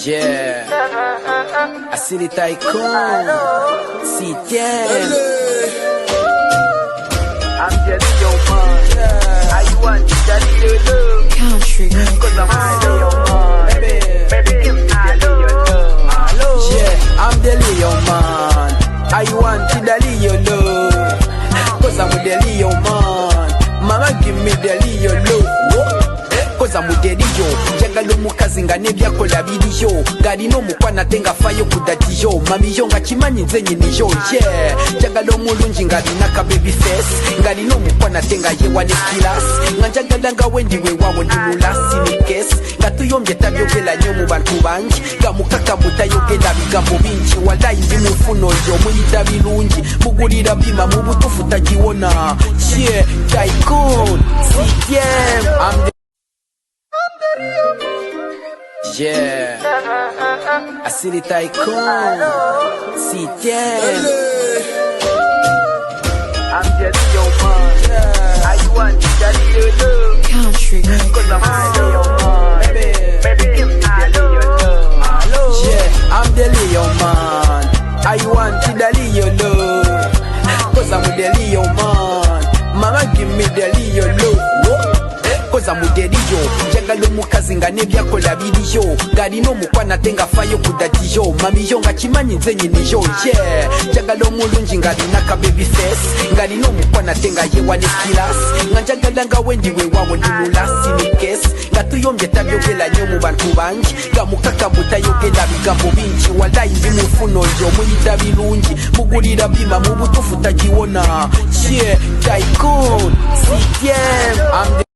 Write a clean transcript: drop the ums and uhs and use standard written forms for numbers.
Yeah, I see the Tycoon. See them. I'm just your man. I want that little country. Cause I'm your man. Baby, give me the your love. Yeah, I'm the Leo man. I want the Leo love. Cause I'm with the Leo man. Mama, give me the Leo love. Cause I'm with the Leo. Jagalo mukazi nga nebyakola biriyo. Galino mukwana tenga fayo kudatiyo. Mamiyo nga chimanyi nzenye niyo. Yeah, jagalo mulungi nga linaka baby face. Galino mukwana tenga yewa ne kilas. Nga jagala nga wendiwe wawo ndi mulasi ni kes. Nga tuyombye tabyogela nyo mu bantu bangi. Nga mukaka mutayogela bigambo bingi. Walayi ndi mufuno yo muyita birungi. Mugulira bima mu butufu tagiwona. Yeah, Tycoon, CTM, I'm the yeah, I see the Tycoon. See them. I'm just your man. I want that little country. Cause I'm your man. Baby, give me the Leo love. Yeah, I'm the Leo man. I want the Leo love. Cause I'm the Leo man. Mama, give me the Leo love. Cause I'm with the Leo. Jagalo mukazi nga nebyakola biriyo. Galino mukwana tenga fayo kudatiyo. Mamiyo nga chimanyi nzenye niyo. Yeah, jagalo mulungi nga linaka baby face. Galino mukwana tenga yewa ne kilas. Nga jagala nga wendiwe wawo ndi mulasi ni kes. Nga tuyombye tabyogela nyo mu bantu bangi. Nga mukaka mutayogela bigambo bingi. Walayi ndi mufuno yo muyita birungi. Mugulira bima mu butufu tagiwona. Yeah, Tycoon, CTM, I'm the